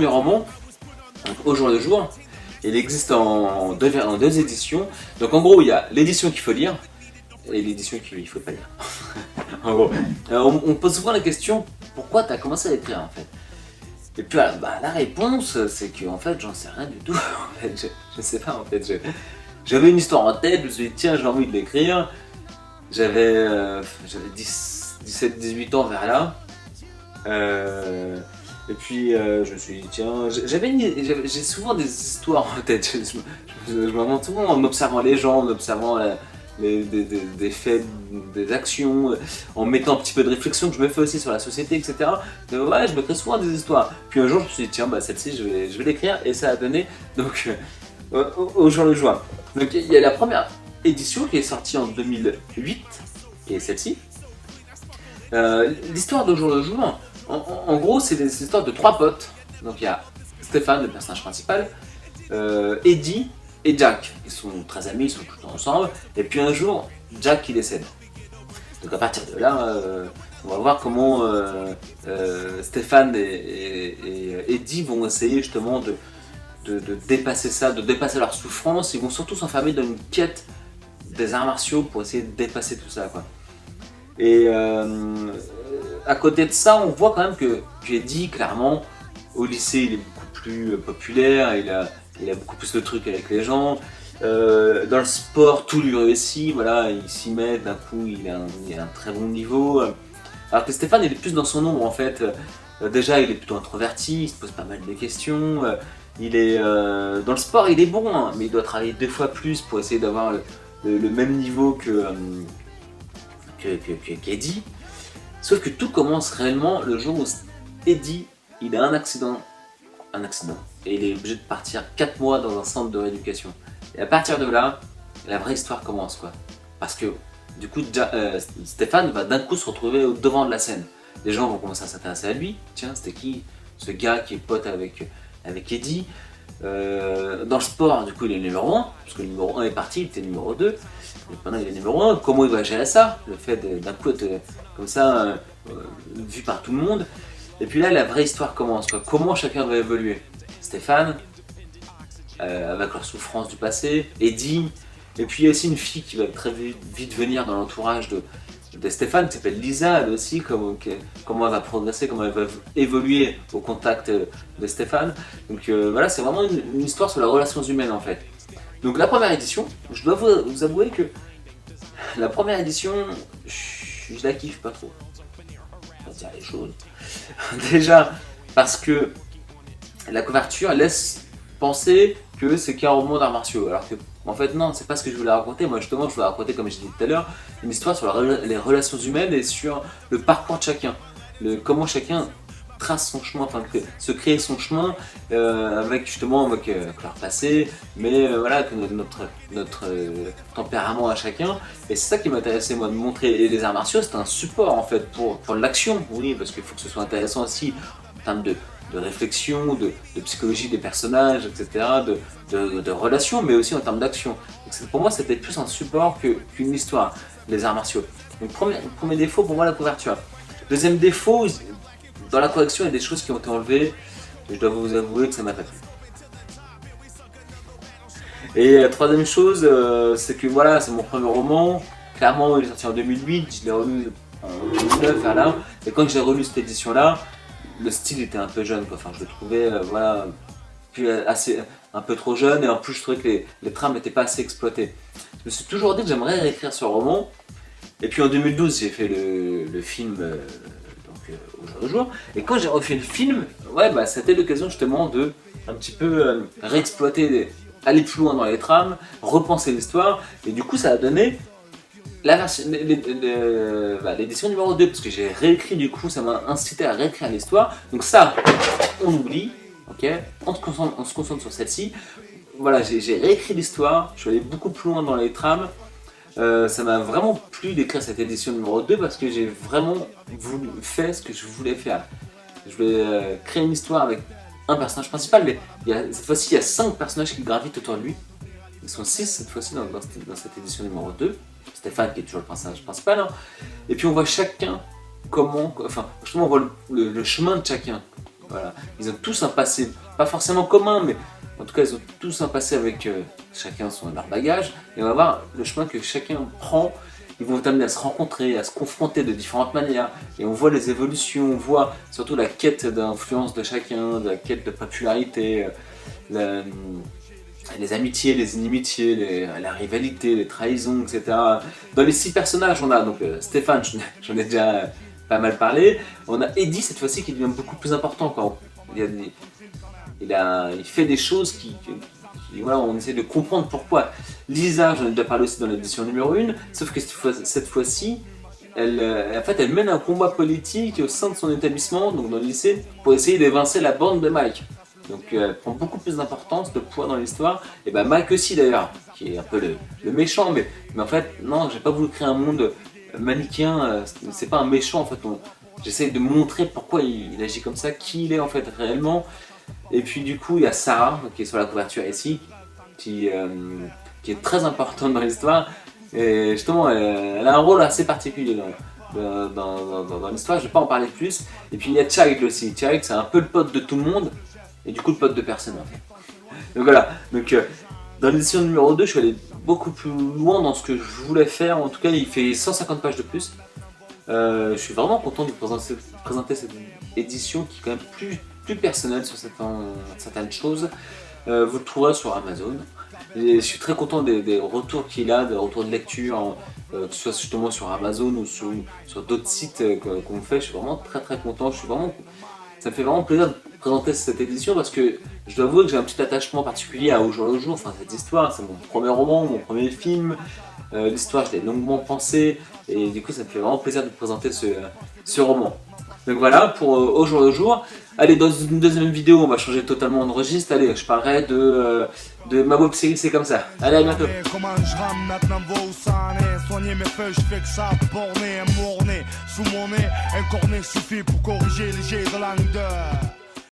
premier roman, Au jour le jour, il existe en deux éditions. Donc en gros, il y a l'édition qu'il faut lire et l'édition qu'il ne faut pas lire. En gros, on pose souvent la question, pourquoi tu as commencé à écrire en fait? Et puis la réponse, c'est que en fait, j'en sais rien du tout. En fait, je sais pas en fait. J'avais une histoire en tête, je me suis dit tiens, j'ai envie de l'écrire. J'avais 17-18 ans vers là. Et puis je me suis dit tiens, j'ai souvent des histoires en tête. Je m'invente souvent en observant les gens, en observant des faits, des actions, en mettant un petit peu de réflexion que je me fais aussi sur la société, etc. Donc, ouais, je me crée souvent des histoires. Puis un jour je me suis dit tiens, celle-ci je vais l'écrire et ça a donné donc au jour le jour. Donc il y a la première édition qui est sortie en 2008 et celle-ci. L'histoire d'au jour le jour, en gros, c'est des histoires de trois potes. Donc il y a Stéphane, le personnage principal, Eddie et Jack. Ils sont très amis, ils sont tout le temps ensemble. Et puis un jour, Jack il décède. Donc à partir de là, on va voir comment Stéphane et Eddie vont essayer justement de dépasser ça, de dépasser leur souffrance. Ils vont surtout s'enfermer dans une quête des arts martiaux pour essayer de dépasser tout ça, quoi. Et à côté de ça, on voit quand même que Eddie, clairement, au lycée, il est beaucoup plus populaire, il a beaucoup plus de trucs avec les gens. Dans le sport, tout lui réussit, voilà, il s'y met, d'un coup, il a un très bon niveau. Alors que Stéphane, il est plus dans son ombre, en fait. Déjà, il est plutôt introverti, il se pose pas mal de questions. Il est, dans le sport, il est bon, hein, mais il doit travailler 2 fois plus pour essayer d'avoir le même niveau qu'Eddie. Sauf que tout commence réellement le jour où Eddie il a un accident, et il est obligé de partir 4 mois dans un centre de rééducation. Et à partir de là, la vraie histoire commence, quoi. Parce que du coup, Stéphane va d'un coup se retrouver au devant de la scène. Les gens vont commencer à s'intéresser à lui. Tiens, c'était qui ce gars qui est pote avec Eddie? Dans le sport, du coup, il est numéro 1, parce que le numéro 1 est parti, il était numéro 2. Et maintenant, il est numéro 1. Comment il va gérer ça? Le fait d'un coup être comme ça, vu par tout le monde. Et puis là, la vraie histoire commence, quoi. Comment chacun va évoluer. Stéphane, avec leur souffrance du passé, Eddie, et puis il y a aussi une fille qui va très vite venir dans l'entourage de Stéphane, qui s'appelle Lisa, elle aussi, comment elle va progresser, comment elle va évoluer au contact de Stéphane. Donc voilà, c'est vraiment une histoire sur les relations humaines en fait. Donc la première édition, je dois vous avouer que la première édition, je la kiffe pas trop. On va dire les choses. Déjà parce que la couverture laisse penser que c'est qu'un roman d'arts martiaux, alors que en fait non, c'est pas ce que je voulais raconter. Moi justement, je voulais raconter, comme je disais tout à l'heure, une histoire sur les relations humaines et sur le parcours de chacun, comment chacun trace son chemin, enfin se créer son chemin avec justement avec leur passé, mais voilà, avec notre tempérament à chacun. Et c'est ça qui m'intéressait moi de montrer. Et les arts martiaux, c'est un support en fait pour l'action, oui, parce qu'il faut que ce soit intéressant aussi en termes de réflexion, de psychologie des personnages, etc., de relations, mais aussi en termes d'action. Pour moi, c'était plus un support qu'une histoire, les arts martiaux. Donc, premier défaut, pour moi, la couverture. Deuxième défaut, dans la collection, il y a des choses qui ont été enlevées, et je dois vous avouer que ça m'a pas plu. Et la troisième chose, c'est que voilà, c'est mon premier roman. Clairement, il est sorti en 2008, je l'ai relu en 2009, vers là. Et quand j'ai relu cette édition-là, le style était un peu jeune, quoi. Enfin, je le trouvais voilà, un peu trop jeune, et en plus je trouvais que les trames n'étaient pas assez exploitées. Je me suis toujours dit que j'aimerais réécrire ce roman, et puis en 2012 j'ai fait le film Au jour le jour, et quand j'ai refait le film, ouais, c'était l'occasion justement de un petit peu réexploiter, aller plus loin dans les trames, repenser l'histoire, et du coup ça a donné l'édition numéro 2, parce que j'ai réécrit, du coup ça m'a incité à réécrire l'histoire. Donc ça, on oublie, ok, on se concentre sur celle-ci. Voilà, j'ai réécrit l'histoire, je suis allé beaucoup plus loin dans les trames. Ça m'a vraiment plu d'écrire cette édition numéro 2 parce que j'ai vraiment fait ce que je voulais faire. Je voulais créer une histoire avec un personnage principal, mais cette fois-ci il y a 5 personnages qui gravitent autour de lui. Ils sont 6 cette fois-ci dans cette édition numéro 2. Stéphane qui est toujours le personnage principal. Hein. Et puis on voit chacun justement on voit le chemin de chacun. Voilà. Ils ont tous un passé, pas forcément commun, mais en tout cas ils ont tous un passé avec chacun leur bagage. Et on va voir le chemin que chacun prend. Ils vont t'amener à se rencontrer, à se confronter de différentes manières. Et on voit les évolutions, on voit surtout la quête d'influence de chacun, de la quête de popularité, les amitiés, les inimitiés, la rivalité, les trahisons, etc. Dans les 6 personnages, on a donc Stéphane, j'en ai déjà pas mal parlé. On a Eddie cette fois-ci qui devient beaucoup plus important. Quoi. Il fait des choses voilà, on essaie de comprendre pourquoi. Lisa, j'en ai déjà parlé aussi dans l'édition numéro 1, sauf que cette fois-ci, en fait, elle mène un combat politique au sein de son établissement, donc dans le lycée, pour essayer d'évincer la bande de Mike. Donc elle prend beaucoup plus d'importance, de poids dans l'histoire, et ben Mike aussi d'ailleurs, qui est un peu le méchant, mais en fait, non, j'ai pas voulu créer un monde manichéen, c'est pas un méchant en fait, j'essaie de montrer pourquoi il agit comme ça, qui il est en fait réellement. Et puis du coup il y a Sarah qui est sur la couverture ici, qui est très importante dans l'histoire. Et justement elle a un rôle assez particulier dans l'histoire, je vais pas en parler plus. Et puis il y a Child aussi, Child c'est un peu le pote de tout le monde, et du coup le pote de personne en fait. Donc voilà, dans l'édition numéro 2 je suis allé beaucoup plus loin dans ce que je voulais faire, en tout cas il fait 150 pages de plus. Je suis vraiment content de vous présenter cette édition qui est quand même plus personnelle sur certaines choses. Vous le trouverez sur Amazon. Et je suis très content des retours qu'il a, des retours de lecture, que ce soit justement sur Amazon ou sur d'autres sites qu'on fait. Je suis vraiment très content. Ça me fait vraiment plaisir de présenter cette édition parce que je dois avouer que j'ai un petit attachement particulier à Au jour le jour. Enfin, cette histoire, c'est mon premier roman, mon premier film. L'histoire, je l'ai longuement pensée et du coup, ça me fait vraiment plaisir de présenter ce roman. Donc voilà, pour Au jour le jour. Allez, dans une deuxième vidéo, on va changer totalement de registre. Allez, je parlerai de ma web série, c'est comme ça. Allez, à bientôt. Comment je rame maintenant vos sanés. Soigner mes feuilles, je fais que ça borner, un morné. Sous mon nez, un cornet suffit pour corriger les jets de langue.